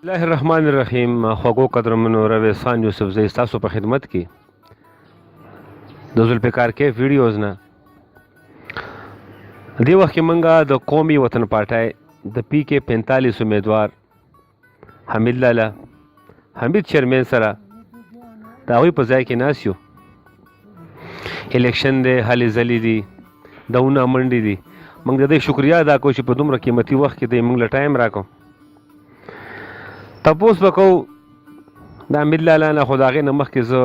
الله الرحمن الرحیم. خوږو قدرمنو رویسان یوسف زی ستاسو په خدمت کې د ذوالفقار کیف ویډیوز نه دې وخت کې موږ د قومي وطن پارټۍ د پی کې 45 امیدوار حمید لالا حمید چیرمن سره د هغوی په ځای کې ناست یو. الیکشن دی، هلې ځلې دي، دونه منډې دي. موږ د دې شکریا ادا کوو چې په دومره قیمتي وخت کې دی موږ له ټایم راکړو. تپوس به کوو د حمید لالا نه، خو د هغې نه مخکې زه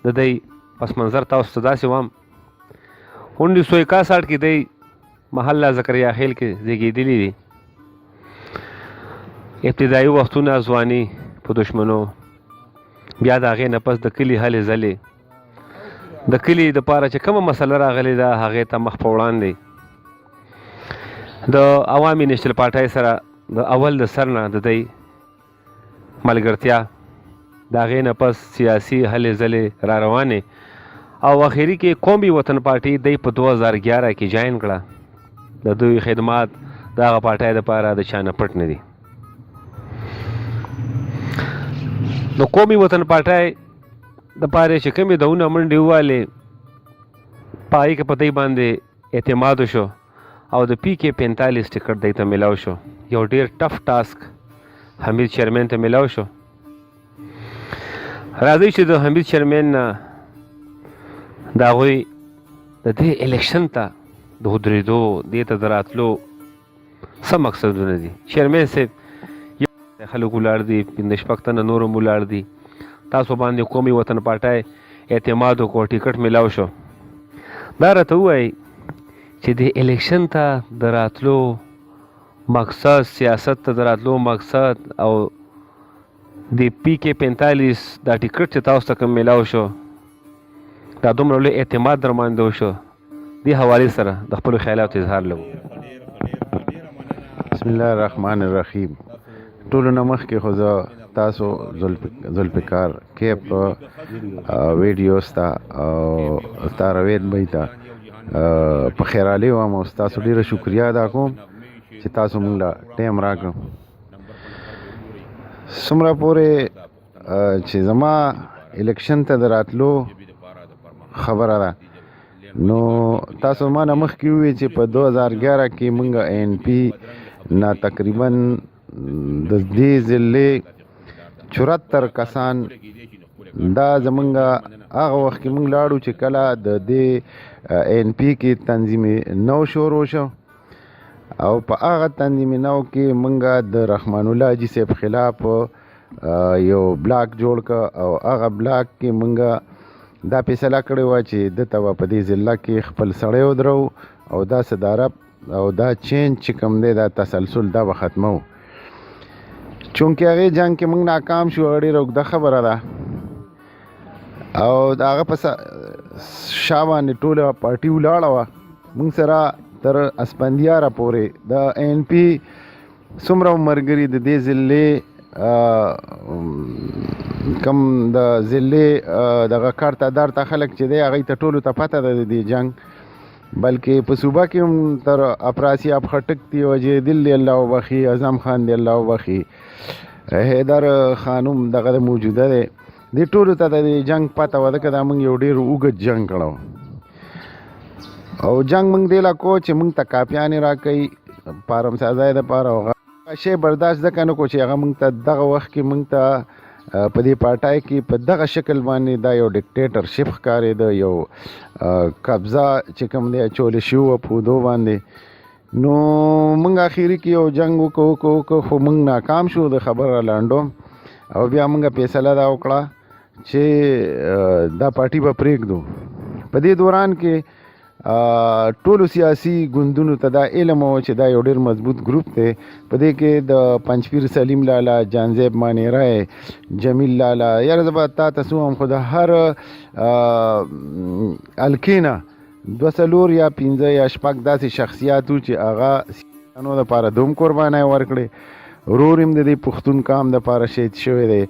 د دی پس منظر تاسو ته داسې وایم. 1961 کې دی محله زکریا خیل کې زیږېدلي دي. ابتدایي وختونه ځواني په دشمنو، بیا د هغې نه پس د کلي هلې ځلې د کلي دپاره چې کومه مسله راغلې ده هغې ته مخ په وړاندې د عوامي نیشنل پارټۍ سره د اول د سر نه د دی ملګرتیا، د هغې نه پس سیاسي هلې ځلې را روانې او اخري کې قومي وطن پارټي دی په 2011 کې جاین کړه. د دوی خدمات د هغه پارټۍ دپاره د چا نه پټ نه دي. نو قومي وطن پارټۍ دپاره چې کومې دونه منډې ووالې په هغې کې په دی باندې اعتماد وشو او د پی کې 45 ټکټ دی ته میلاو شو. یو ډېر ټف ټاسک حمید چیرمن ته میلاو شو. راځئ چې د حمید چیرمن نه د هغوی د دې الیکشن ته د ودرېدو، دې ته د راتلو څه مقصدونه دي. چیرمن صاحب یو خلک ولاړ دي، 15 تنه نور هم ولاړ دي. تاسو باندې قومي وطن پارټۍ اعتماد وکړو، ټکټ میلاو شو. دا راته ووایئ چې د الیکشن ته د راتلو مقصد، سیاست ته د راتلو مقصد او د پی کې 45 دا ټکټ چې تاسو ته کوم میلاو شو، دا دومره لوی اعتماد در باندې وشو، دې حوالې سره د خپلو خیالاتو اظهار لرو. بسم الله الرحمن الرحیم. ټولو نه مخکې خو زه تاسو ذوالفقار کیف ویډیوز ته او ستا روید بهی ته په خیرالي وایم او ستاسو ډېره شکریا ادا کوم چې تاسو موږ له ټایم راکړو. څومره پورې چې زما الیکشن ته د راتلو خبره ده، نو تاسو ما نه مخکې ووایئ چې په 2011 کې موږ NP نه تقریبا د دې ضلعې 74 کسان، دا زمونږ هغه وخت کې موږ لاړو چې کله د دې NP کې تنظیم نو شروع شو او په هغه تنظیم نو کې موږ د رحمان الله حاجي صاحب خلاف یو بلاک جوړ کړ او هغه بلاک کې موږ دا فیصله کړې وه چې دته به په دې ضلع کې خپل سړی ودرو او دا صدارت او دا چینج چې کوم دی دا تسلسل دا به ختمو. چونکې هغې جنګ کې موږ ناکام شو، هغه ډېره اوږده خبره ده او د هغه په شا باندې ټوله پارټي ولاړه وه. موږ سره تر اسپندیاره پورې د NP څومره ملګري د دې ضلعې کم د ضلعې دغه کار تعداد ته خلک چې دی هغوی ته ټولو ته پته ده د دې جنګ، بلکې په صوبه کې هم تر افراسی اب خټک دی، وجیدل دی الله وبخي، اعظم خان دی الله وبخي، حیدر خانم دغه موجوده دی. دې ټولو ته د جنګ پته وه، ځکه دا موږ یو ډېر اوږد جنګ کړی او جنګ موږ دې لا کو چې موږ ته کاپیانې راکوي پارم سازۍ دپاره او هغه شی برداشت ځکه نه کو چې هغه موږ ته دغه وخت کې موږ ته په دې پارټۍ کې په دغه شکل باندې دا یو ډکټیټرشپ ښکارېده، یو قبضه چې کوم دی اچولی شوي وه په اودو باندې. نو موږ اخري کې یو جنګ وکړو خو موږ ناکام شو د خبره لانډو او بیا موږ فیصله دا وکړه چې دا پارټي به پرېږدو. په دې دوران کې ټولو سیاسي ګوندونو ته دا علم و چې دا یو ډېر مضبوط ګروپ دی. په دې کې د پنجپیر سلیم لالا، جانزیب مانیرای، جمیل لالا، یاره زه به تا ته څه ووایم خو د هر حلقې نه 2 یا 5 یا 6 داسې شخصیات وو چې هغه سیاسیانو دپاره دوم قربانۍ ورکړې. ورور هم د دې پښتون قام دپاره شهید شوی دی.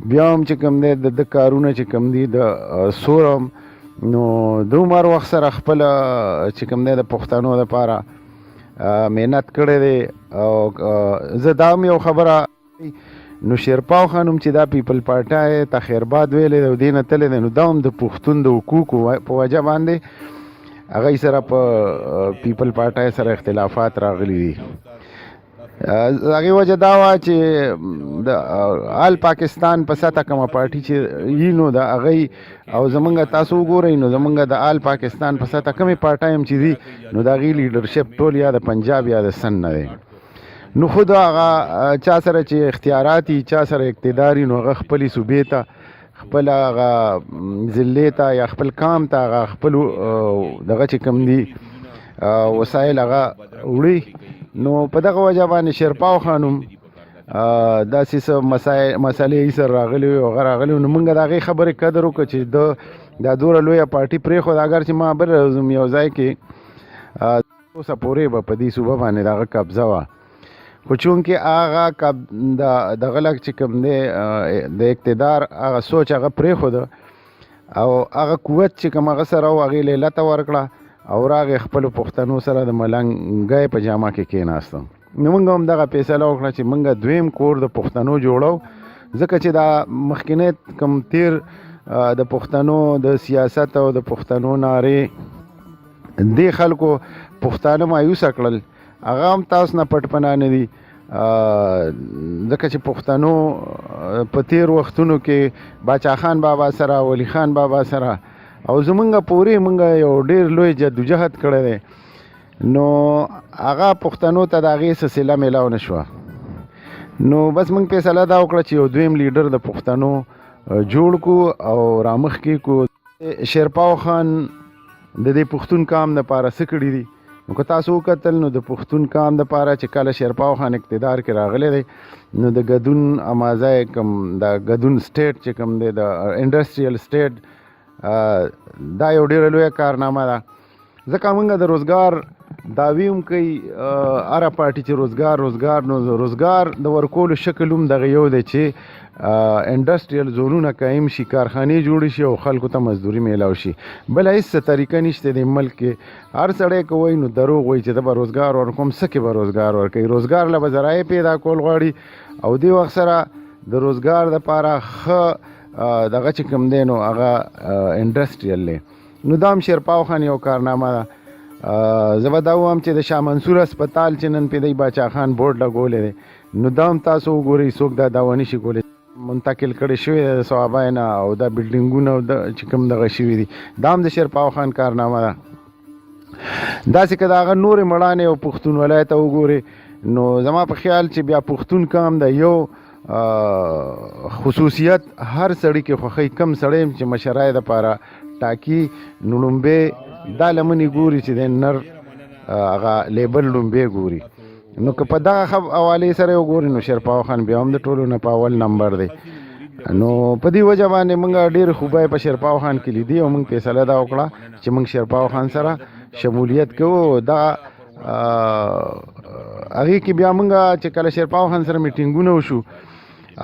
بیا هم چې کوم دی د کارونه چې کوم دي د سورم نو د عمر وخت سره خپل چې کوم دی د پښتنو دپاره محنت کړی دی او زه دا هم یو خبره نو شیرپاو خانم چې دا پیپل پارټای ته خیرباد ویلې او دینه تللی دی نو دا هم د پښتون د حقوقو په وجه باندې هغوی سره په پیپل پارټای سره اختلافات راغلي دي. هغې وجه دا وه چې د آل پاکستان په سطح کومه پارټي چې وي نو د هغوی او زمونږ تاسو وګورئ نو زمونږ د آل پاکستان په سطح کومې پارټۍ هم چې دي نو د هغې لیډرشپ ټول یا د پنجاب یا د سند نه دی. نو خود هغه چا سره چې اختیارات وي چا سره اقتدار وي نو هغه خپلې صوبې ته خپل هغه ضلعې ته یا خپل کام ته هغه خپل دغه چې کوم دي وسایل هغه وړي. نو په دغه وجه باندې شیرپاو خانم داسې څه مسالې سره راغلي وي او هغه راغلي نو موږ د هغې خبرې قدر وکړو چې دا دومره لویه پارټي پرېښوده اګر چې ما بل ورځ یو ځای کې اوسه پورې به په دې صوبه باندې د هغه قبضه وه خو چونکې هغه دغه لږ چې کوم دی د اقتدار هغه سوچ هغه پرېښوده او هغه قوت چې کوم هغه سره و هغې له علته ورکړه او راغې خپلو پښتنو سره د ملنګۍ په جامه کې کېناستم. نو موږ هم دغه فیصله وکړه چې موږ دویم کور د پښتنو جوړو ځکه چې دا مخکینی کوم تیر د پښتنو د سیاست او د پښتنو نارې دې خلکو پښتانه مایوسه کړل هغه هم تاسو نه پټ پناه نه دي ځکه چې پښتنو په تیر وختونو کې باچا خان بابا سره ولی خان بابا سره او زمونږ پورې مونږ یو ډېر لوی جدوجهد کړی دی نو هغه پښتنو ته د هغې څه صله میلاو نه شوه. نو بس موږ فیصله دا وکړه چې یو دویم لیډر د پښتنو جوړ کړو او رامخکې کړو. شیرپاو خان د دې پښتون کام دپاره څه کړي دي نو که تاسو وکتل نو د پښتون کام دپاره چې کله شیرپاو خان اقتدار کې راغلی دی نو د ګدون امازی کوم د ګدون سټیټ چې کوم دی د انډسټریل سټیټ دا یو ډېره لویه کارنامه ده ځکه موږ د روزګار دعوی هم کوي هره پارټي چې روزګار نو روزګار د ورکولو شکل هم دغه یو دی چې انډسټریل زونونه قایم شي کارخانې جوړې شي او خلکو ته مزدوري میلاو شي. بله هېڅ طریقه نشته د ملک کې هر سړی که وایي نو دروغ وایي چې زه به روزګار ورکوم څه کې به روزګار ورکوي روزګار له به ذرایع پیدا کول غواړي او دې وخت سره د روزګار دپاره ښه دغه چې کوم دی نو هغه انډسټریل دی. نو دا هم شیرپاو خان یو کارنامه ده. زه به دا ووایم چې د شاه منصور اسپتال چې نن پې دی باچا خان بورډ لګولی دی نو دا هم تاسو وګورئ څوک دا دعوه نشي کولی منتقل کړی شوی دی د صوابای نه او دا بلډینګونه چې کوم دغه شوي دي دا هم د شیرپاو خان کارنامه ده. داسې که د هغه نورې مړانې او پښتونولۍ ته وګورئ نو زما په خیال چې بیا پښتون کام د یو خصوصیت هر سړي کې خوښوي کم سړی چې مشرای دپاره ټاکي نو لومبې دا لمنې ګوري چې د نر هغه لیبل لومبې ګوري. نو که په دغه حوالې سره وګوري نو شیرپاو خان بیا هم د ټولو نه په اول نمبر دی. نو په دې وجه باندې موږ ډېرې خوبۍ په شیرپاو خان کې لیدي او موږ فیصله دا وکړه چې موږ شیرپاو خان سره شمولیت کوو. دا هغې کې بیا موږ چې کله شیرپاو خان سره میټینګونه وشو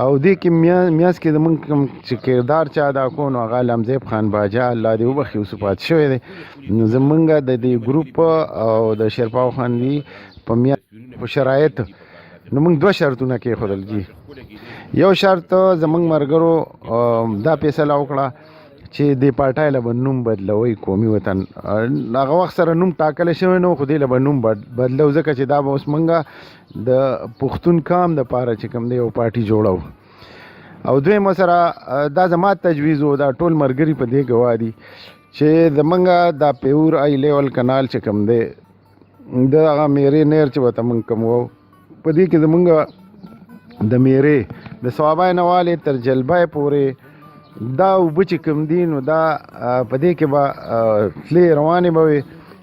او دې کې میاس کې زموږ کوم چې کردار چا ادا کړو نو هغه علمزیب خان باجا الله دې وبخښي اوس وفات شوی دی. نو زموږ د دې ګروپ او د شیرپاو خان دی په په شرایط نو موږ دوه شرطونه کېښودل دي. یو شرط زموږ ملګرو دا فیصله وکړه چې دې پارټۍ له به نوم بدلوئ قومي وطن هغه وخت سره نوم ټاکلی شوی نه و خو دې له به نوم بدلو ځکه چې دا به اوس موږ د پښتون کام دپاره چې کوم دی یو پارټي جوړو. او دویم سره دا زما تجویز و دا ټول ملګري په دې ګواه دي چې زموږ دا پیور آی لیول کنال چې کوم دی د هغه میرې نیر چې ورته موږ کوم وو په دې کې زموږ د میرې د صوابای نه والې تر جلبای پورې دا اوبه چې کوم دي نو دا په دې کې به تلې روانې به وي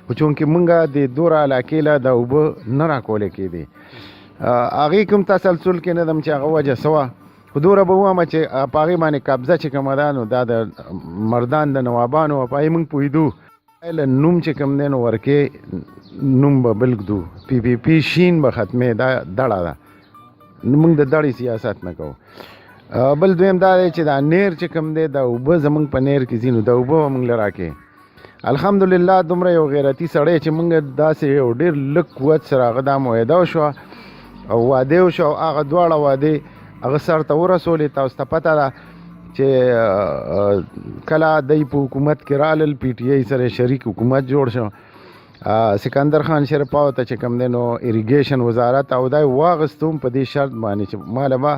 خو چونکې موږ د دوره علاقې له دا اوبه نه راکولی کېدې هغې کوم تسلسل کې نه دم چې هغه وجه څه وه خو دومره به ووایم چې په هغې باندې قبضه چې کومه ده نو دا د مردان د نوابانو په هغې موږ پوهېدو له نوم چې کوم دی نو ورکې نوم به بل ږدو پی پی پی شین به ختمې دا دړه ده نو موږ د دړې سیاست نه کوو. بل دویم دا دی چې دا نیر چې کوم دی دا اوبه زموږ په نیر کې ځي نو دا اوبه به موږ له راکې الحمدلله دومره یو غیرتي سړی چې موږ داسې یو ډېر لږ قوت سره هغه دا معاهده وشوه او واده وشو او هغه دواړه وعدې هغه سر ته ورسولې. تاسو ته پته ده چې کله دی په حکومت کې رالل پی ټی آی سره شریک حکومت جوړ شو. سکندر خان شیرپاو ته چې کوم دی نو اریګیشن وزارت او دا واغستو په دې شرط باندې چې ماله به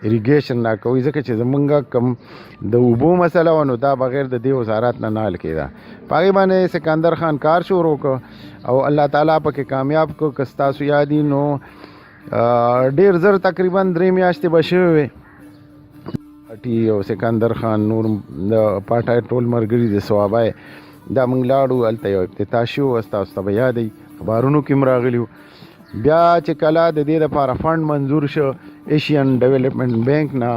اریګیشن نه کوي ځکه چې زمونږ کم د اوبو مسله و نو دا بغیر د دې وزارت نه حل کېده. په هغې باندې سکندر خان کار شروع کړ او الله تعالی پکې کامیاب کړ. که ستاسو یادي نو ډېر زر تقریبا 3 میاشتې به شوې وې. ټي او سکندر خان نور د پاټای ټول مرګري د ثوابای دا موږ لاړو هلته یو افتتاح شو. ستاسو ته به یادی اخبارونو کې هم راغلي وو. بیا چې کله د دې دپاره فنډ منظور شو ایشین ډیولپمنټ بینک نه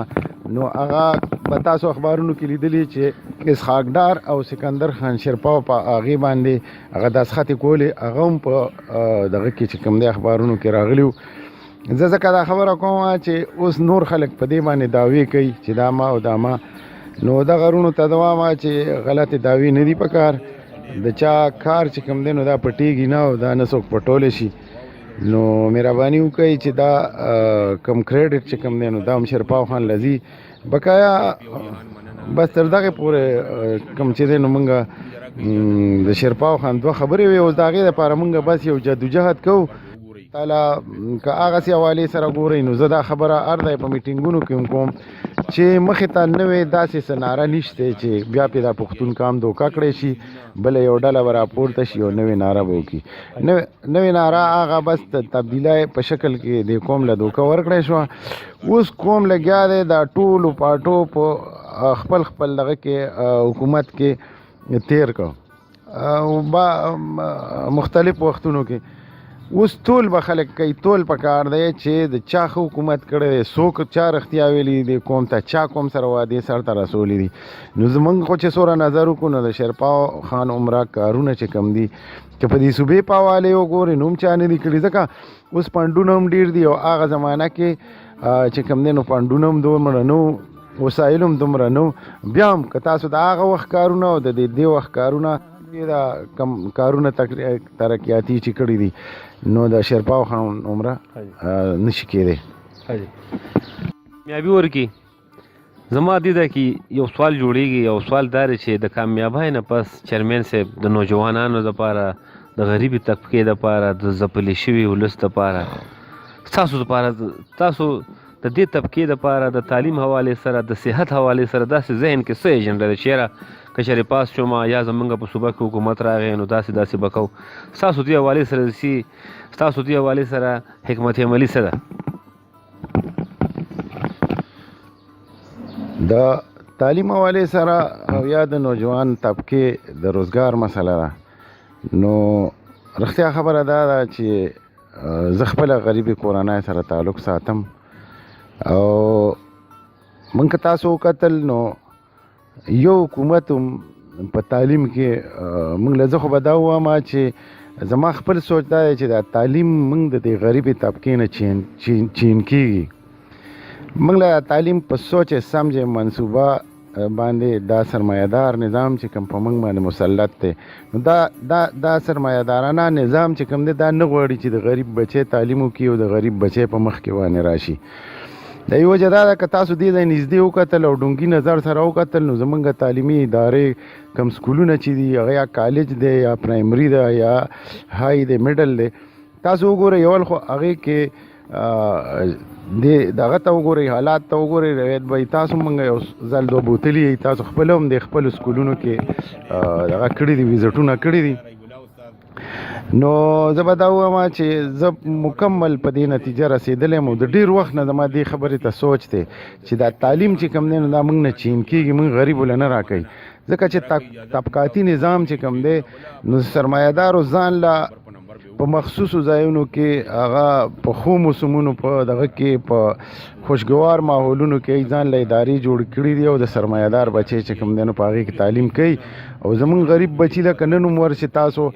نو هغه به تاسو اخبارونو کې لیدلي چې اسحاق ډار او سکندر خان شیرپاو په هغې باندې هغه داسخطې کولې. هغه هم په دغه کې چې کوم دی اخبارونو کې راغلي وو. زه ځکه دا خبره کوم چې اوس نور خلک په دې باندې دعوې کوي چې دا ما او دا ما. نو دا غرونو ته دوام چې غلط دعوی نه دی پکار. د چا کار چې کوم دی نو دا پټیږي نه او دا نه څوک پټولی شي. نو مهرباني وکړئ چې دا کم کریډټ چې کوم دی نو دا هم شیرپاو خان لذي بقایا بس تر دغه پورې کم چې دی نو مونږ د شیرپاو خان 2 خبرې وې. اوس د هغې دپاره مونږ بس یو جدوجهد کوو. تعالی که هغسې حوالې سره ګورئ نو زه دا خبره هر ځای په میټینګونو کې هم کوم چې مخې ته نوې داسې څه ناره نشته چې بیا پې دا پښتون کام دوکه کړی شي. بله یو ډله به راپورته شي او نوې ناره به وکړي. نوې ناره هغه بس د تبدیلی په شکل کې د قوم له دوکه ورکړی شوه. اوس قوم لګیا دی دا ټولو پاټو په خپل خپل دغه کې حکومت کې تیر کړ مختلف وختونو کې. اوس ټول به خلک کوي ټول په کار دی چې د چا ښه حکومت کړی دی څوک چا رښتیا ویلي دی قوم ته چا قوم سره وعدې سرته رسولی دي. نو زمونږ خو چې څوره نظر وکړو نو د شیرپاو خان عمره کارونه چې کم دي که په دې صوبې په حوالې وګورې نو هم چا نه دي کړي ځکه اوس پنډونه هم ډېر دي او هغه زمانه کې چې کم دی نو پنډونه هم دومره نه وو وسایل هم دومره نه وو. بیا هم که تاسو د هغه وخت کارونه او د دې وخت کارونه دا کم کارونه ترقیاتي چې کړي دي نو د شیرپاو خان عمره نشي کېدی. کامیابي ورکي زما دې ده کې یو سوال جوړیږي. یو سوال دا دی چې د کامیابۍ نه پس چیرمین صاحب د نوجوانانو دپاره د غریبي طبقې دپاره د ځپلې شوي ولس دپاره ستاسو دپاره تاسو د دې طبقې دپاره د تعلیم حوالې سره د صحت حوالې سره داسې ذهن کې څه ایجنډه ده چې یاره که چېرې پاس شوم یا زمونږ په صوبه کې حکومت راغی نو داسې به کوو. ستاسو دې حوالې سره ستاسو دې حوالې سره حکمت عملي څه ده؟ د تعلیم حوالې سره او یا د نوجوان طبقې د روزګار مسله ده. نو رښتیا خبره دا ده چې زه خپله غریبې کورنۍ سره تعلق ساتم او موږ که تاسو وکتل نو یو حکومت هم په تعلیم کې موږ له زه خو به دا ووایم چې زما خپل سوچ دا دی چې دا تعلیم موږ د دې غریبې طبقې نه چین کېږي. موږ له تعلیم په سوچ سمج منصوبه باندې دا سرمایه‌دار نظام چې کوم په موږ باندې مسلط دی نو دا سرمایه‌دارانه نظام چې کوم دی دا نه غواړي چې د غریب بچی تعلیم وکړي او د غریب بچی په مخ کې باندې راشي. د یو وجه دا ده که تاسو دې ځای نږدې وکتل او ډونګي نظر سره وکتل نو زمونږ تعلیمي ادارې کم سکولونه چې دي هغه یا کالج دی یا پرایمري ده یا های دی میډل دی تاسو وګورئ یول خو هغې کې دغه ته وګورئ حالات ته وګورئ روایت به تاسو مونږ یو ځل دوه بوتلي تاسو خپله هم د خپلو سکولونو کې دغه کړي دي ویزټونه کړي دي. نو زه به دا ووایم چې زه مکمل په دې نتیجه رسېدلی یم او د ډېر وخت نه زما دې خبرې ته سوچ دی چې دا تعلیم چې کوم دی نو دا موږ نه چین کېږي موږ غریب له نه راکوي ځکه چې طبقاتي نظام چې کوم دی نو سرمایه‌دارو ځان له په مخصوصو ځایونو کې هغه په ښو موسمونو په دغه کې په خوشګوار ماحولونو کې ځان له ادارې جوړ کړي دي او د سرمایه‌دار بچی چې کوم دی نو په هغې کې تعلیم کوي او زموږ غریب بچي لکه نن هم ورشي تاسو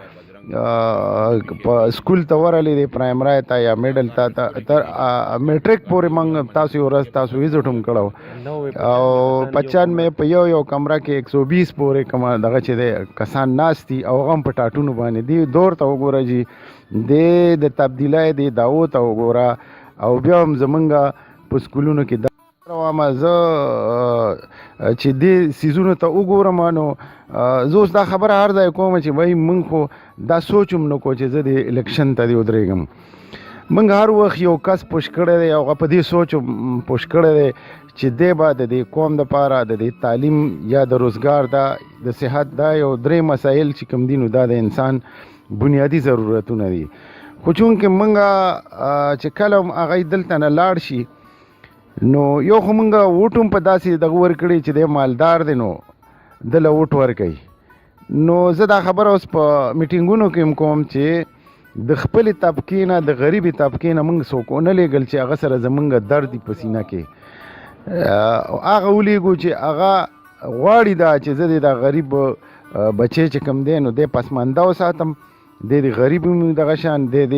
په سکول ته ورغلی دی پرایمرای ته یا میډل ته تر میټریک پورې موږ تاسو یو ورځ تاسو ویزټ هم کړی او 95 په یو کمره کې 120 پورې کوم دغه چې دی کسان ناست دي او هغه هم په ټاټونو باندې دي دور ته وګوره جي د تبدیلی دی داو ته وګوره او بیا هم زمونږ په سکولونو کې واما زه چې دې سیزونو ته وګورم نو زه اوس دا خبره هر ځای کوم چې وایي موږ خو دا سوچ هم نه کوو چې زه د الیکشن ته دې ودرېږم. موږ هر وخت یو کس پوش کړی دی او هغه په دې سوچ پوش کړی دی چې دی به د دې قوم دپاره د دې تعلیم یا د روزګار دا د صحت دا یو درې مسایل چې کوم دي نو دا د انسان بنیادي ضرورتونه دي. خو چونکې موږ چې کله هم هغه دلته نه لاړ شي نو یو خو موږ ووټ هم په داسې دغه ورکړی چې دی مالدار دی نو دله ووټ ورکوي. نو زه دا خبره اوس په میټینګونو کې هم کوم چې د خپلې طبقې نه د غریبې طبقې نه موږ څوک ونه لېږل چې هغه سره زموږ درد په سینه کې هغه ولیږو چې هغه غواړي دا چې زه د غریب بچی چې کوم دی نو دی پسمانده وساتم دی د غریب دغه شان دی د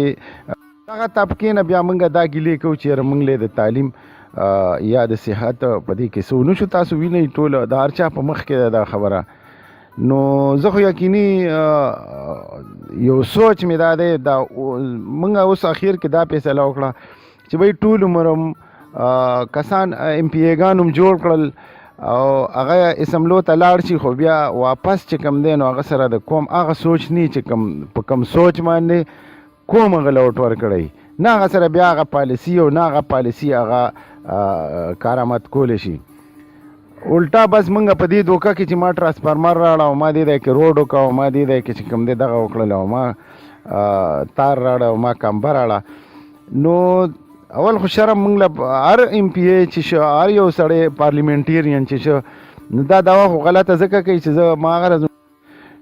هغه طبقې نه بیا موږ دا ګیلې کوو چې یاره موږ د تعلیم یا د صحت په دې کې څه ونه شو. تاسو وینئ ټول د هر چا په مخ کې دا خبره. نو زه خو یقیني یو سوچ مې دا دی دا موږ اوس اخر کې دا فیصله وکړه چې بھائی ټول عمر کسان ایم پی ایګان هم جوړ کړل او هغه اسمبلو ته لاړ شي خو بیا واپس چې کوم دی نو هغه سره د قوم هغه سوچ نه چې په کوم سوچ باندې قوم هغه له وټ ورکړی نه هغه سره بیا هغه پالیسي او نه هغه پالیسي هغه کارآمد کولی شي. الټا بس موږ په دې دوکه کې چې ما ټرانسفارمر راړه او ما دې دی کې روډ وکړه او ما دې دی کې چې کوم دی دغه وکړل او ما تار راړه او ما کمبه راړه. نو اول خو شرم موږ له هر ایم پی ای چې شو هر یو سړی پارلیمنټیرین چې شو نو دا دعوا خو غلطه ځکه کوي چې زه ما هغه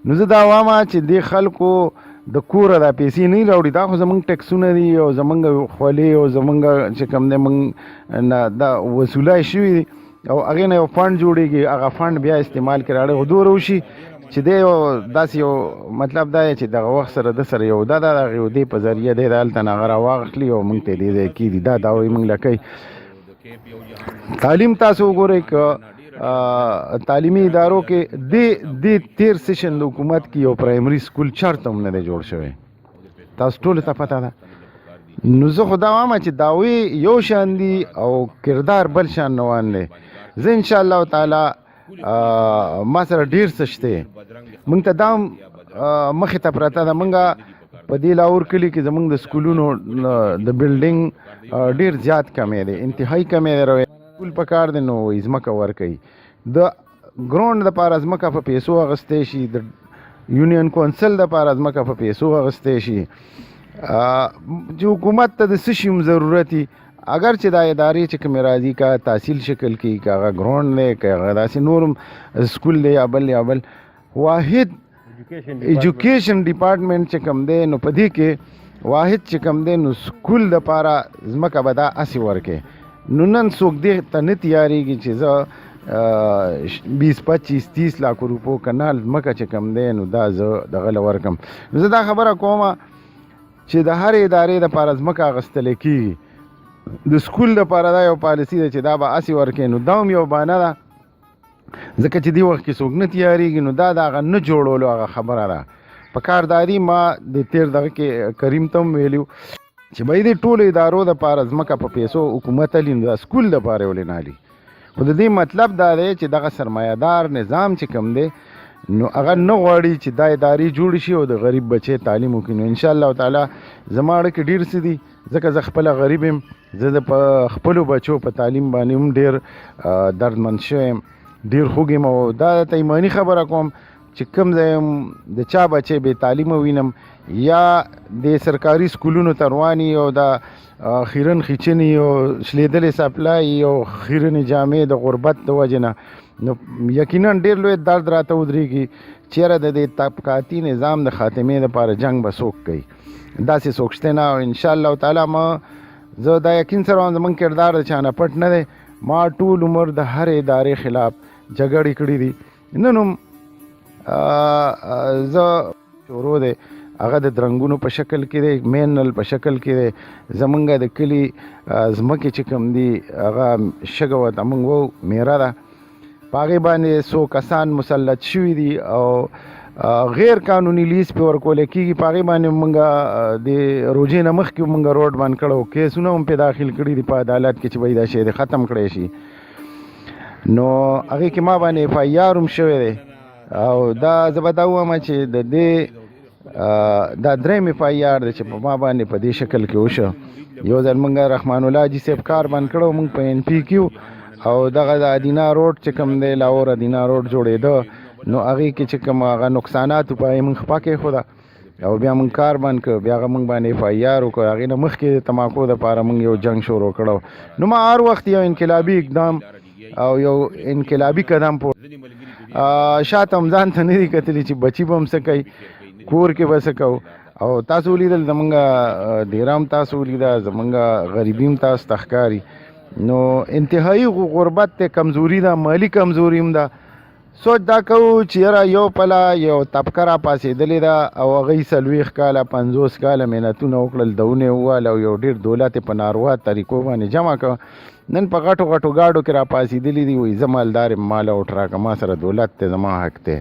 نو زه دا وایم چې دې خلکو د کوره دا پیسې نه راوړي دا خو زمونږ ټیکسونه دي او زمونږ خولې او زمونږ چې کوم دی موږ نه دا وصولای شوي دي او هغې نه یو فنډ جوړېږي هغه فنډ بیا استعمال کړي اړې خو دومره وشي چې دی یو داسې یو مطلب دا دی چې دغه وخت سره د سره یو دا د هغې دې په ذریعه دی د هلته نه هغه راواخلي او موږ ته دې ځای کېږي دا دعوې موږ له کوي. تعلیم تاسو وګورئ که تعلیمي ادارو کې د تیر سیشن د حکومت کې یو پرایمري سکول چرته هم نه دی جوړ شوی. تاسو ټولو ته پته ده. نو زه خو دا وایم چې دعوې یو شان دي او کردار بل شان روان دی. زه انشاءالله تعالی ما سره ډېر څه شته موږ ته دا مخې ته پرته ده. موږ په دې لاهور کلي کې زموږ د سکولونو د بلډینګ ډېر زیات کمی دی انتهایي کمی دی. سکول په کار دی نو ځمکه ورکوي د ګراوند دپاره ځمکه په پیسو اخیستی شي د یونین کونسل دپاره ځمکه په پیسو اخیستی شي چې حکومت ته د څه شي هم ضرورت وي اگر چې دا ادارې چې کومې راځي که تحصیل شکل کې که هغه ګراوند دی که هغه داسې نور هم سکول دی یا بل واحد ایجوکیشن ډپارټمنټ چې کوم دی نو په دې کې واحد چې کوم دی نو سکول دپاره ځمکه به دا هسې ورکوي. نو نن څوک دې ته نه تیارېږي چې زه 20-25-30 لاکو روپو کنال ځمکه چې کوم دی نو دا زه دغه له ورکم. نو زه دا خبره کوم چې د هرې ادارې دپاره ځمکه اخیستلی کېږي. د سکول دپاره دا یو پالیسي ده چې دا به هسې ورکوي. نو دا هم یو بهانه ده ځکه چې دې وخت کې څوک نه تیارېږي. نو دا د هغه نه جوړولو هغه خبره ده. په کار دا دي ما د تېر دغه کې کریم ته هم ویلي چې به دې ټولو ادارو دپاره ځمکه په پیسو حکومت هلي نو د سکول دپاره یې ولې نه هلي. خو د دې مطلب دا دی چې دغه سرمایهدار نظام چې کوم دی نو هغه نه غواړي چې دا ادارې جوړې شي او د غریب بچی تعلیم وکړي. نو انشاءالله تعالی زما اړه کې ډېر څه دي ځکه زه خپله غریب یم. زه د خپلو بچو په تعلیم باندې هم ډېر دردمند شوی یم ډېر خوږ یم او دا ته ایماني خبره کوم چې کوم ځای د چا بچی بې تعلیمه وینم یا د سرکاري سکولونو ته رواني او د خیرن خیچنې او شلیدلې سپلای او خیرنې جامې د غربت د وجې نه نو یقینا ډېر لوی درد راته ودرېږي چېرې د دې طبقاتي نظام د خاتمې دپاره جنګ به څوک کوي. داسې څوک شته نه او انشاءالله تعالی ما زه دا یقین سره وایم زموږ کردار د چا نه پټ نه دی. ما ټول عمر د هرې ادارې خلاف جګړې کړي دي. نن هم زه شروع دی هغه د درنګونو په شکل کې دی مینل په شکل کې دی. زمونږ د کلي ځمکې چې کوم دي هغه شګه ورته موږ وو میره ده په هغې باندې څو کسان مسلط شوي دي او غیر قانوني لیز په ورکول کېږي په هغې باندې مونږ د روژې نه مخکې مونږ روډ بند کړی و کیسونه هم پې داخل کړي دي په عدالت کې چې به دا شی دی ختم کړی شي نو هغې کې ما باندې اف آی آر هم شوی دی او دا زه به دا ووایم چې د دې دا درېیم اف آی آر دی چې په ما باندې په دې شکل کې وشو یو ځل مونږ رحمان الله حاجي صاحب کار بند کړی مونږ په ان پي کیو او دغه د ادینا روډ چې کوم دی لاهور ادینا روډ جوړېده نو هغې کې چې کوم هغه نقصانات په هغې مونږ خپه کېښوده او بیا مونږ کار بند کړ بیا هغه مونږ باندې اف آی آر وکړو هغې نه مخکې د تماکو دپاره مونږ یو جنګ شروع کړو نو ما هر وخت یو انقلابي اقدام او یو انقلابي قدم شاته هم ځان ته نه دي کتلي چې بچي به هم څه کوي کور کې به څه کوو او تاسو ولیدل زمونږ ډیره هم تاسو ولیده زمونږ غریبي هم تاسو ته ښکاري نو انتهایي غربت دی کمزوري ده مالي کمزوري هم ده سوچ دا کوو چې یاره یو پله یو طبقه را پاسېدلې ده او هغوی 40 کاله 50 کاله محنتونه وکړل دونه یې ووهل او یو ډېر دولت یې په ناروا طریقو باندې جمع کړه نن په غټو غټو ګاډو کې را پاسېدلي دي وایي زه مالدار یم مال اوټ راکړه ما سره دولت دی زما حق دی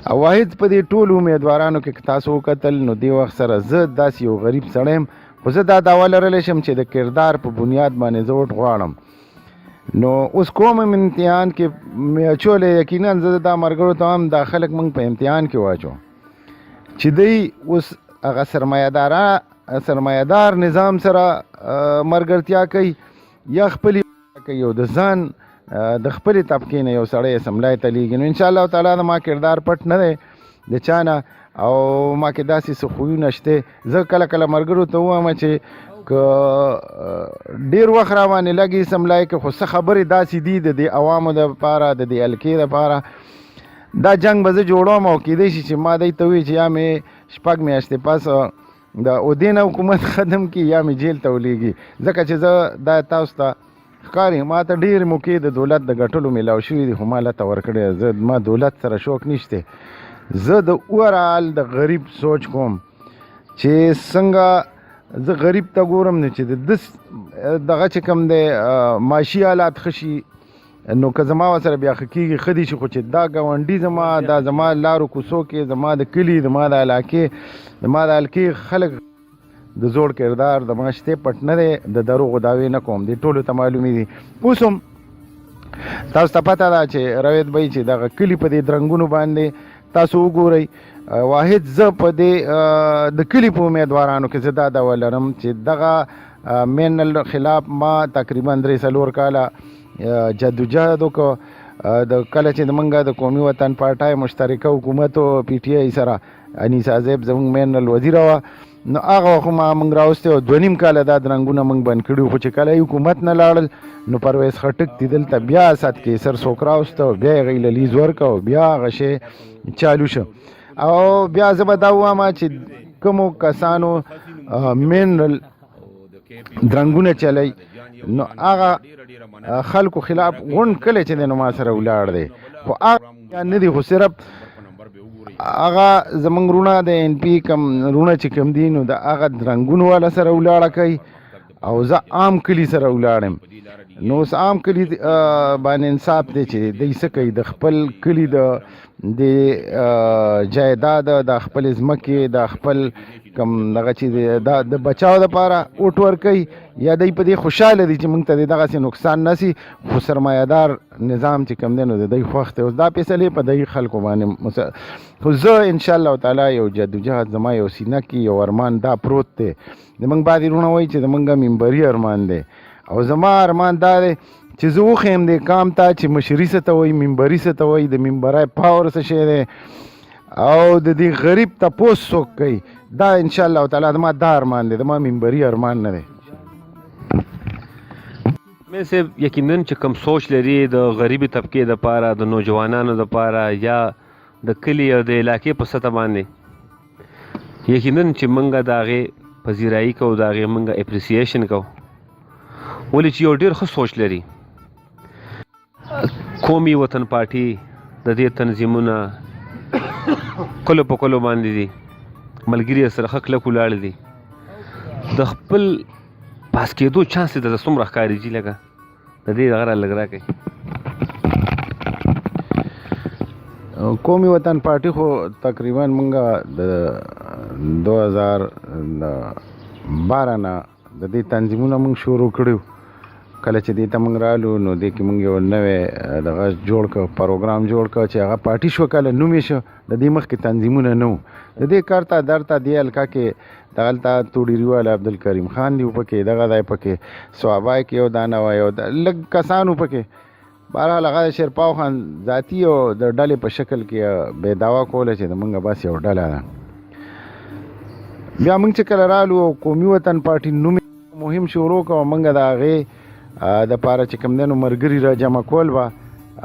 او واحد په دې ټولو امیدوارانو کې تاسو وکتل نو دې وخت سره زه داسې یو غریب سړی یم خو زه دا دعوه لرلی شم چې د کردار په بنیاد باندې زه وټ غواړم نو اوس کوم امتحان کې مې اچولی یقینا زه دا ملګرو ته هم دا خلک موږ په امتحان کې واچو چې دوی اوس هغه سرمایهدار نظام سره ملګرتیا کوي یا خپلې کوي او د ځان د خپلې طبقې نه یو سړی اسمبلی ته لیږي نو انشاءالله تعالی د ما کردار پټ نه دی د چا نه او ما کې داسې څه خویونه شته زه کله کله ملګرو ته ووایم چې که ډېر وخت را باندې لګي اسمبلی کې خو څه خبرې داسې دي د دې عوامو دپاره د دې حلقې دپاره دا جنګ به زه جوړوم او کیدای شي چې ما دی ته ووایي چې یا مې 6 میاشتې پس د اودین حکومت ختم کړي یا مې جیل ته ولیږي ځکه چې زه دا تاسو ته ښکاري ما ته ډېرې موقع د دولت د ګټلو میلاو شوي دي خو ما لته ورکړی زه ما دولت سره شوق نشته زه د اوورال د غریب سوچ کوم چې څنګه زه غریب ته ګورم نه چې دغه چې کوم دی معاشي حالات ښه شي نو که زما ورسره بیا ښه کېږي ښه دي شي خو چې دا ګاونډي زما دا زما لارو کوڅو کې زما د کلي زما د علاقې زما د حلقې خلک د زوړ کردار د ما شته پټ نه دی د دروغو دعوې نه کوم دې ټولو ته معلومې دي اوس هم تاسو ته پته ده چې رویت بهی چې دغه کلي په دې درنګونو باندې تاسو وګورئ واحد زه په دې د کلي په امیدوارانو کې زه دا دعوه لرم چې دغه مین خلاف ما تقریبا 3-4 کاله جدوجهد وکړو د کله چې موږ د قومي وطن پارټۍ مشترکه حکومت او پی ټي آی سره انیسا صاحب زموږ مین وزیر وه نو هغه وخت موږ راوستې او 2.5 کاله دا درنګونه موږ بند کړي خو چې کله حکومت نه لاړل نو پرویز خټک دي دلته بیا اسد کیسر څوک راوسته او بیا یې هغوی له لیز ورکړه او بیا هغه شی چالو شو او بیا زه به دا ووایم چې کومو کسانو مینرل درنګونه چلی نو هغه خلکو خلاف غونډ کلی چې دی نو ما سره ولاړ دی خو هغه نه دي خو صرف هغه زمونږ رونه د ان پي کم رونه چې کم دي نو د هغه درنګونو والا سره ولاړه کوي او زه عام کلي سره ولاړم نو اوس عام کلي باندې انصاف دی چې دی څه کوي د خپل کلي د جایداد د خپل ځمکې د خپل کم دغه چې د بچاو دپاره اوټ ورکوي یا دی په دې خوشحاله دي چې موږ ته د دغسې نقصان نه سي خو سرمایهدار نظام چې کوم دی نو د دی خوښ دی اوس دا فیصلې په دغې خلکو باندې خو زه انشاءالله تعالی یو جدوجهد زما یو سینه کې یو ارمان دا پروت دی زموږ بعضې وروڼه وایي چې زموږ منبري ارمان دی او زما ارمان دا دی چې زه وښیم دې کام ته چې مشري څه ته وایي منبري څه ته وایي د منبری پاور څه شی دی او د دې غریب تپوس څوک کوي دا انشاءالله تعالی زما دا ارمان دی زما منبري ارمان نه دی مې صاحب یقینا چې کوم سوچ لري د غریبي طبقې دپاره د نوجوانانو دپاره یا د کلي او د علاقې په سطح باندې یقینا چې موږ د هغې پذیرایي کوو د هغې موږ اپریسیشن کوو ولې چې یو ډېر ښه سوچ لري قومي وطن پارټي د دې تنظیمونه کلو په کلو باندې دي ملګري سره ښه کلک ولاړ دي د خپل پاس کېدو چانس یې درته څومره ښکاري جي لکه د دې دغه را لږ راکوي قومي وطن پارټي خو تقریبا مونږه د 2012 نه د دې تنظیمونه مونږ شروع کړو. کله چې دې ته مونږ رالو نو دې کې مونږ یو نوې دغه جوړ کړ، پروګرام جوړ کړ چې هغه پارټي شو. کله نوم یې شو، د دې مخکې تنظیمونه نه وو. د دې کار ته درته دې حلقه کې دغلته توډیریوال عبدالکریم خان دی پکې، دغه دی پکې، صوابای کې یو دانه وه، یو لږ کسانو پکې. بهرحال هغه د شیرپاو خان ذاتي او د ډلې په شکل کې بې دعوا کوله چې د مونږ بس یو ډله ده. بیا مونږ چې کله رالو او قومي وطن پارټي نوم مهم شروع کړو، مونږ د هغې د پاره چې کوم دی نو ملګري را جمع کول به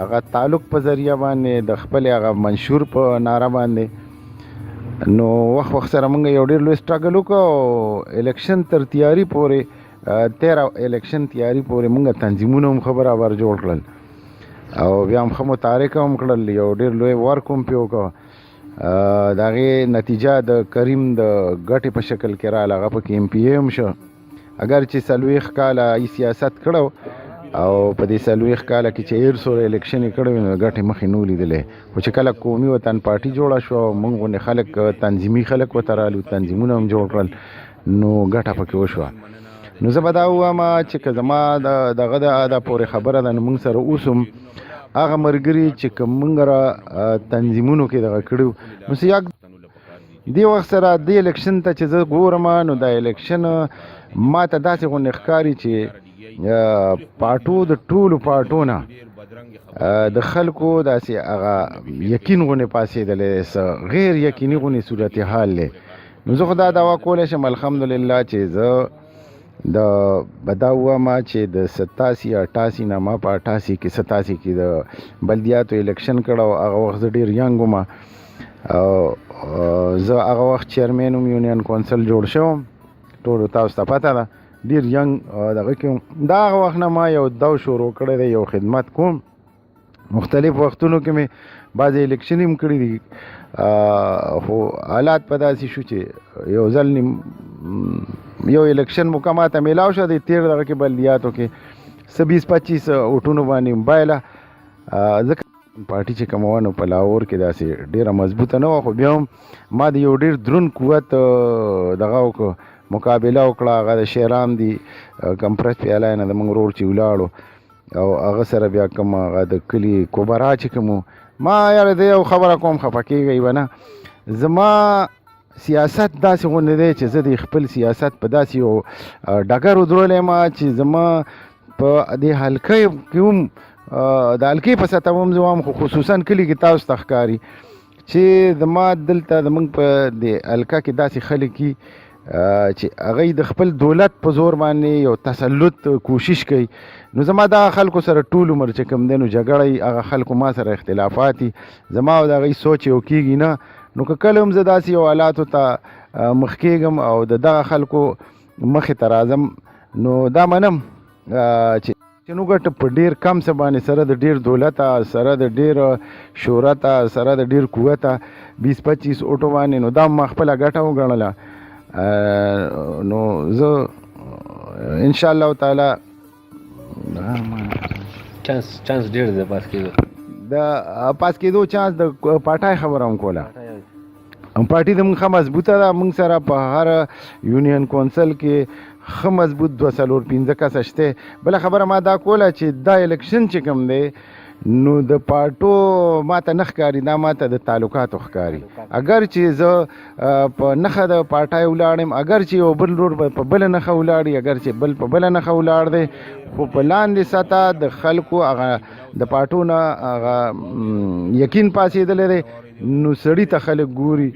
هغه تعلق په ذریعه باندې د خپلې هغه منشور په ناره باندې. نو وخت سره مونږ یو ډېر لوی سټرګل وکړو او الیکشن تر تیاري پورې 13 الیکشن تیاري پورې مونږ تنظیمونه هم ښه برابر جوړ کړل او بیا هم ښه متحرکه هم کړل. یو ډېر لوی ورک هم پې وکړو. د هغې نتیجه د کریم د ګټې په شکل کې راغله، هغه پکې ایم پی اے هم شو. اگر چې 40 کاله ای سیاست کړو او په دې 40 کاله کې چې 100 الیکشن یې کړی نو ګټې مخې نه لیدلې. خو چې کله قومي وطن پارټي جوړه شوه، موږ غوندې خلک تنظیمي خلک ورته رالو، تنظیمونه هم جوړ کړل، نو ګټه پکې وشوه. نو زه به دا ووایم چې که زما دغه دا پورې خبره ده، نو موږ سره اوس هم هغه ملګري چې کوم موږ را تنظیمونو کې دغه کړي نو سیاق دې وخت سره دې الیکشن ته چې زه ګورم نو دا الیکشن ما ته داسې غوندې ښکاري چې پاټو د ټولو پاټو نه د خلکو داسې هغه یقین غوندې پاسېدلی، غیر یقیني غوندې صورتحال دی. نو زه خو دا دعوا کولی شم الحمدلله چې زه به دا ووایم چې د 87-88 نه ما په 88 کې 87 کې د بلدیاتو الیکشن کړی او هغه وخت زه ډېر ینګ وم او زه هغه وخت چیرمین وم، یونین کونسل جوړ شوم، ټولو تاسو ته پته ده، ډېر ینګ دغه کې وم. دا هغه وخت نه ما یو دو شروع کړی دی، یو خدمت کوم. مختلف وختونو کې مې بعضې الیکشن هم کړي دي، خو حالات په داسې شو چې یو ځل یو الیکشن مو که ماته میلاو شو د 13 دغه کې بلدیاتو کې 20-25 اوټونو باندې موبایله. ځکه پارټي چې کومه وه نو په لاهور کې داسې ډېره مضبوطه نه وه، خو بیا هم ما د یو ډېر دروند قوت دغه وکړو، مقابله وکړه. هغه د شیرام دی کمپرس پیالی نه زموږ ورور چې ولاړو او هغه سره بیا کوم هغه د کلي کوبرا چې کوم ما یاره د یو خبره کوم خفه کېږئ به نه، زما سیاست داسې غوندې دی چې زه د خپل سیاست په داسې یو ډګر ودرولی یم چې زما په دې حلقه کې هم د حلقې په سطح هم زه وایم، خو خصوصا کلي کې تاسو ته ښکاري چې زما دلته زموږ په دې حلقه کې داسې خلک دي چې هغوی د خپل دولت په زور باندې یو تسلط کوشش کوي. نو زما دغه خلکو سره ټول عمر چې کوم دی نو جګړه یي، هغه خلکو ما سره اختلافات دي، زما او د هغوی سوچ یو کېږي نه. نو که کله هم زه داسې یو حالاتو ته مخ کېږم او د دغه خلکو مخې ته راځم نو دا منم چې نو ګټه په ډېر کم څه باندې سره د ډېر دولته، سره د ډېر شهرته، سره د ډېر قوته 20-25 اوټو باندې نو دا ما خپله ګټه وګڼله. نو زه انشاءالله تعالی چانس ډېر دی پاس کېدو، د پاس کېدو چانس د پاټای خبره هم کوله. پارټي د موږ ښه مضبوطه ده، موږ سره په هر یونین کونسل کې ښه مضبوط 2-4-5 کسه شته. بله خبره ما دا کوله چې دا الیکشن چې کوم دی نو د پاټو ماته نه ښکاري، دا ماته د تعلقاتو ښکاري. اگر چې زه په نښه د پارټای ولاړم، اگر چې یو بل ورور په بله نښه ولاړي، اگر چې بل په بله نښه ولاړ دی، خو په لاندې سطح د خلکو هغه د پاټو نه هغه یقین پاسېدلی دی. نو سړي ته خلک ګوري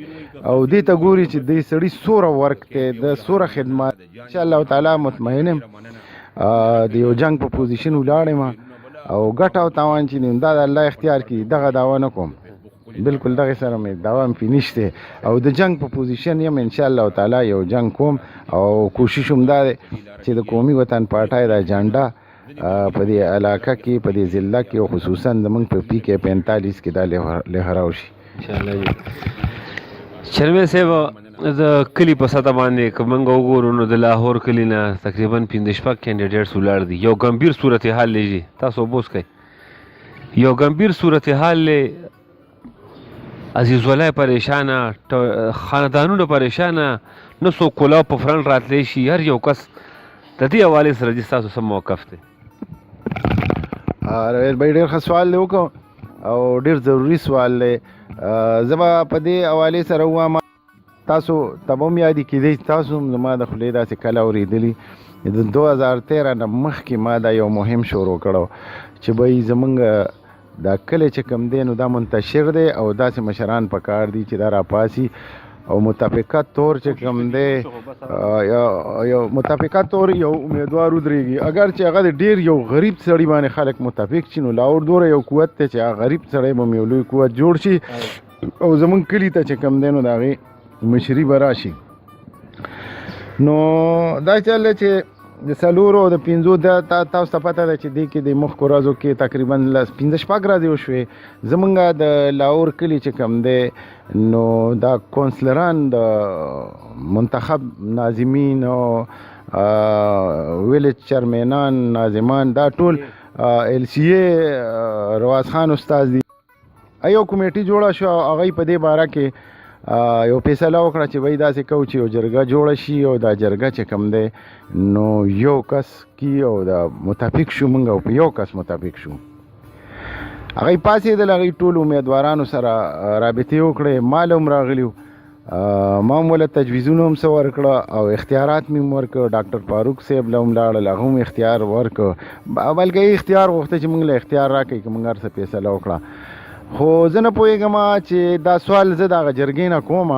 او دې ته ګوري چې دې سړي څومره ورک دی، د څومره خدمات. انشاءالله تعالی مطمئن یم د یو جنګ په پوزیشن ولاړم او ګټه او تاوان چې دا د الله اختیار کړي دغه دعوه نه کوم، بالکل دغه سره مې دعوه هم پې نشته او د جنګ په پوزیشن یم. انشاءالله تعالی یو جنګ کوم او کوشش هم دا دی چې د قومي وطن پارټۍ دا جنډه په دې علاقه کې، په دې ضلع کې او خصوصا زموږ په PK 45 کې دا لهراو شي انشاءالله. چرمن صاحب د کلي په سطح باندې که موږ وګورو نو د لاهور کلي نه تقریبا 15 کینډیډیټس ولاړ دي. یو ګمبیر صورتحال دی، تاسو بوس کوئ، یو ګمبیر صورتحال دی. عزیز ولی پریشانه خاندانونه پریشانه نه څوک کلاو په فرنټ راتلی شي هر یو کس د دې حوالې سره چې ستاسو څه موقف دی رویل بھائی ډېر ښه سوال دی وکړو او ډېر ضروري سوال دی زه به په دې حوالې سره ووایم تاسو ته به هم یادې کېدی تاسو هم زما د خولې داسې کله اورېدلي د 2013 نه مخکې ما دا یو مهم شروع کړی چې به زمونږ دا کلی چې کوم دی نو دا منتشر دی او داسې مشران پکار دي چې دا راپاسي او متفقه طور چې کوم دی یو متفقه طور یو امیدوار ودرېږي اگر چې هغه د ډېر یو غریب سړي باندې خلک متفق شي نو لاهور دوره یو قوت دی چې هغه غریب سړی به یو لوی قوت جوړ شي او زمونږ کلي ته چې کوم دی نو د هغې مشري به راشي نو دا چل دی چې د څلورو د پنځو تاسو ته پته ده چې دې کې د مخکې ورځو کې تقریبا 15 شپږ ورځې وشوې زمونږ د لاهور کلي چې کوم دی نو دا کونسلران د منتخب ناظمین او ویلج چیرمنان ناظمان دا ټول LCA رواز خان استاد دی ایو کمیټي جوړه شو هغه په دې باره کې یو فیصله وکړه چې وای داسې کوو چې یو جرګه جوړه شي او دا جرګه چې کوم دی نو یو کس کی او دا متفق شو موږ او په یو کس متفق شو هغه پاسېدل هغې ټول امیدوارانو سره رابطې وکړې مال هم راغلي ما هم ولې تجویزونه هم څه ورکړه او اختیارات مې هم ورکړه ډاکټر فاروق صاحب له هم لاړل هغه هم اختیار ورکړه بلکې اختیار غوښته چې موږ له اختیار راکړئ که موږ هر څه فیصله وکړه خو زه نه پوهېږم چې دا سوال زه د هغه جرګې نه کوم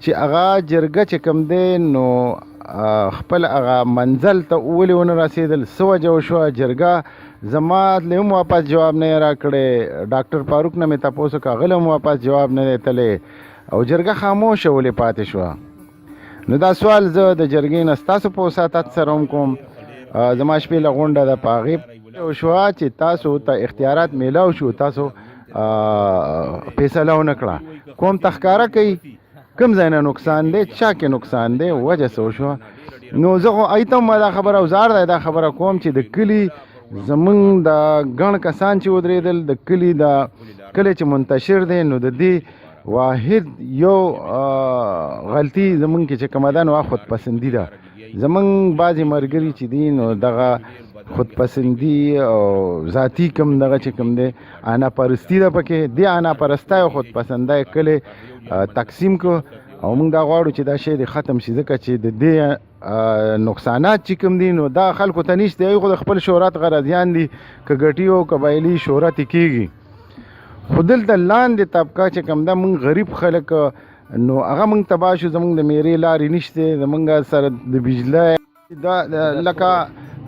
چې هغه جرګه چې کوم دی نو خپل هغه منزل ته ولې ونه رسېدل څه وجه وشوه جرګه زما له هم واپس جواب نه یې راکړی ډاکټر فاروق نه مې تپوس وکړه هغه له هم واپس جواب نه دی تلی او جرګه خاموشه ولې پاتې شوه نو دا سوال زه د جرګې نه ستاسو په وساطت سره هم کوم زما شپې له غونډه ده په هغې وشوه چې تاسو ته اختیارات میلاو شو تاسو فیصله ونه کړه کوم تخکاره کوي کوم ځای نه نقصان دی چا کې نقصان دی وجه څه وشوه نو زه خو ایته هم دا خبره اوزار دی دا خبره کوم چې د کلي زمونږ د ګڼ کسان چې ودرېدل د کلي د کلی چې منتشر دی نو د دې واحد یو غلطي زمونږ کې چې کومه ده نو خود پسندي ده زمونږ بعضې ملګري چې دي نو دغه خودپسندي او ذاتی کم دغه چې کوم دی انا پرستی ده پکې دی انا پرستی او خودپسندی کلی تقسیم کو او موږ دا غواړو چې دا شی د ختم شي ځکه چې د دې نقصانات چې کوم دي نو دا خلکو ته نشته هغوی خو د خپل شهرت غرضیان دي که ګټي او قبایلي شهرت یې کېږي خو دلته لاندې طبقه چې کوم ده موږ غریب خلک نو هغه موږ تباه شو زموږ د میرې لارې نشته زموږ سره د بجلی دا لکه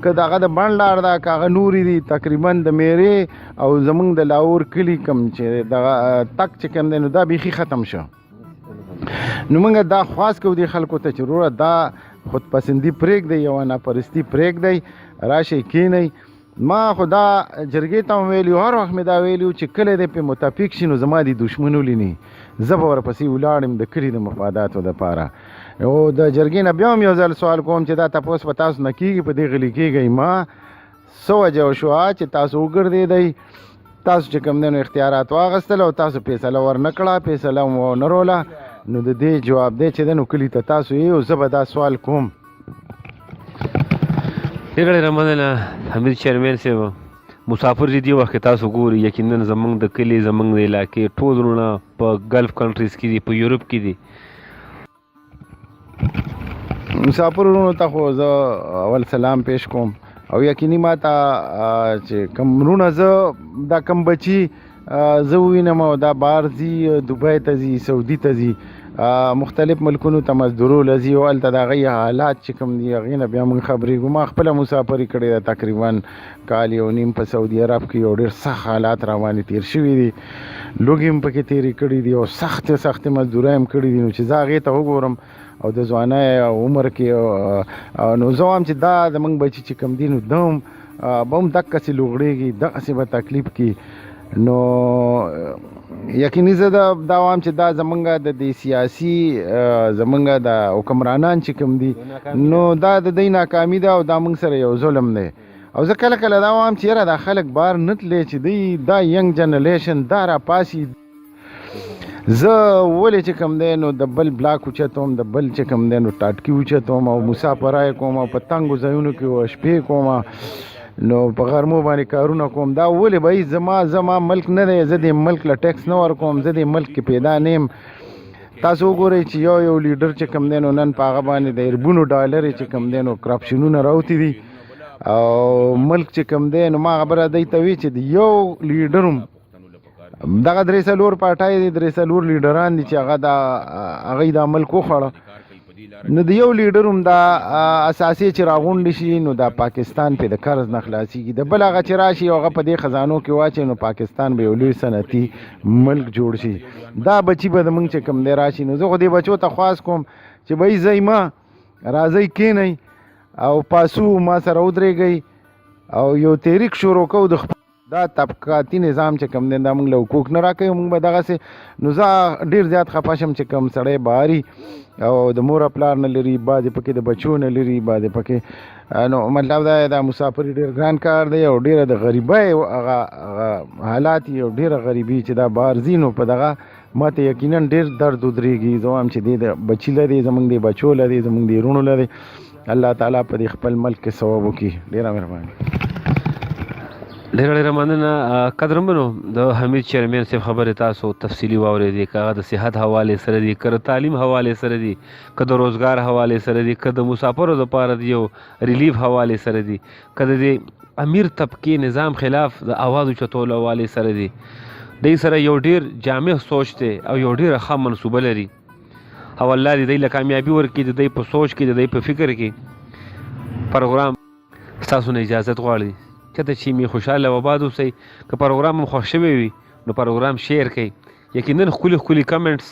که دغه د بڼ لار ده که هغه نورې دي تقریبا د میرې او زموږ د لاهور کلي کوم چې دغه تک چې کوم دی نو دا بیخي ختم شو نو موږ دا خواست کوو دې خلکو ته چې وروره دا خودپسندي پرېږدئ یو ناپرستي پرېږدئ راشئ کښېنئ ما خو دا جرګې ته هم ویلي هر وخت مې دا ویلي چې کلی دی پرې متفق شي نو زما دې دښمن ولیني زه به ورپسې ولاړم د کلي د مفاداتو دپاره او د جرګې نه بیا هم یو ځل سوال کوم چې دا تپوس په تاسو نه کېږي په دې غلي کېږئ ما څه وجه وشوه چې تاسو وګرځېدئ تاسو چې کوم دی نو اختیارات واخیستل او تاسو فیصله ورنه کړه فیصله مو ونه روله نو د دې جواب دی چې دی نو کلي ته تاسو یې او زه به دا سوال کوم ډېره ډېره مننه حمید چیرمین صاحب مسافر دي دې وخت کې تاسو ګوري یقینا زموږ د کلي زموږ د علاقې ټول وروڼه په ګلف کنټریز کې دي په یورپ کې دي مسافر وروڼو ته خو زه اول سلام پیش کوم او یقیني ما ته چې کوم وروڼه زه دا کم بچي زه ووینم او دا بهر ځي دوبۍ ته ځي سعودي ته ځي مختلف ملکونو ته مزدورو لځي او هلته د هغوی حالات چې کوم دي هغې نه بیا موږ خبرېږو ما خپله مسافري کړې ده تقریبا کال یو نیم په سعودي عرب کې یو ډېر سخت حالات روانې تېر شوي دي لوږې هم پکې تېرې کړي دي او سختې مزدورۍ هم کړي دي نو چې زه هغې ته وګورم او د ځوانۍ عمر کې نو زه وایم چې دا زموږ بچي چې کوم دي نو ده هم به هم دقسې لوغړېږي دقسې به تکلیف کړي نو یقیني زه دا وایم چې دا زمونږ د دې سیاسي زمونږ د حکمرانان چې کوم دي نو دا د دوی ناکامي ده او دا موږ سره یو ظلم دی او زه کله کله دا وایم چې یاره دا خلک بار نه تللی چې دوی دا ینګ جنریشن دا راپاسي زه ولې چې کوم دی نو د بل بلاک اوچتوم د بل چې کوم دی نو ټاټکي اوچتوم او مسافرای کوم او په تنګو ځایونو کې شپې کوم نو په غرمو باندې کارونه کوم دا ولې به زما ملک نه دی زه د ملک له ټیکس نه ورکوم زه د ملک کې پیدا نه یم تاسو وګورئ چې یو لیډر چې کوم دی نو نن په هغه باندې د اربونو ډالرې چې کوم دی نو کرپشنونه راوتي دي او ملک چې کوم دی نو ما خبره دی ته وی چې د یو لیډر دغه درې څلور پارټۍ دي درې څلور لیډران دي چې هغه دا ملک وخوړه نو د یو لیډر هم دا اساسي چې راغونډ شي نو دا پاکستان په د قرض نه خلاصيږي د بل هغه چې راشي هغه په دې خزانو کې واچي نو پاکستان به یو لوی صنعتي ملک جوړ شي دا بچي به زموږ چې کوم دی راشي نو زه خو دې بچو ته خواست کوم چې بهی ځئ ما راځئ کښېنئ او پاسو ما سره ودرېږئ او یو تحریک شروع کوو د دا طبقاتي نظام چې کوم دی دا موږ له حقوق نه راکوي موږ به دغسې نو زه ډېر زیات خفه شم چې کوم سړی بهاري او د مور پلار نه لري بعضې پکې د بچو نه لري بعضې پکې نو مطلب دا دا مسافري ډېر ګران کار دی او ډېره د غریبۍ هغه حالات او ډېره غریبي چې دا بهر ځي نو په دغه ما ته یقینا ډېر درد ودرېږي زه وایم چې دی د بچي لري زموږ د بچو لري زموږ د وروڼو لري الله تعالی په دې خپل ملک کې ثواب وکړي ډېره مهرباني ډېره مننه قدرمنو د حمید چیرمین صاحب خبرې تاسو تفصیلي واورېدې که هغه د صحت حوالې سره دي که د تعلیم حوالې سره دي که د روزګار حوالې سره دي که د مسافرو دپاره د یو ریلیف حوالې سره دي که د دې امیر طبقې نظام خلاف د اواز اوچتولو حوالې سره دي دوی سره یو ډېر جامع سوچ دی او یو ډېره ښه منصوبه لري او الله دې دوی له کامیابي ورکړي د دوی په سوچ کې د دوی په فکر کې پروګرام ستاسو نه اجازت غواړي چېرته چې مې خوشحاله او آباد اوسئ که پروګرام هم خوښ شوی وي نو پروګرام شیر کړئ یقینا ښکلي کمنټس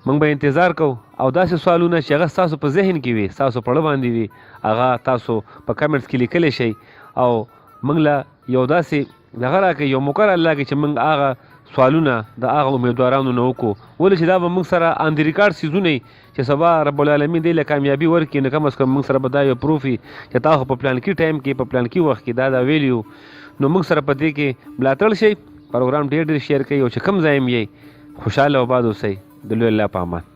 موږ به انتظار کوو او داسې سوالونه چې هغه ستاسو په ذهن کې وي ستاسو په زړه باندې وي هغه تاسو په کمنټس کې لیکلی شئ او موږ له یو داسې دغه راکړئ یو مقرر الله کې چې موږ هغه سوالونه د هغه امیدوارانو نه وکړو ولې چې دا به موږ سره آن د ریکارډ څیزونه چې سبا رب العالمین دی له کامیابي ورکړي نو کم از کم موږ سره به دا یو پروف وي چې تاسو په پلان کې ټایم کې په پلان کې وخت کې دا ویلیو نو موږ سره په دې کې ملاتړ شئ پروګرام ډېر شیر کړئ او چې کم ځای یې خوشحاله او آباد اوسئ د لوی الله په امان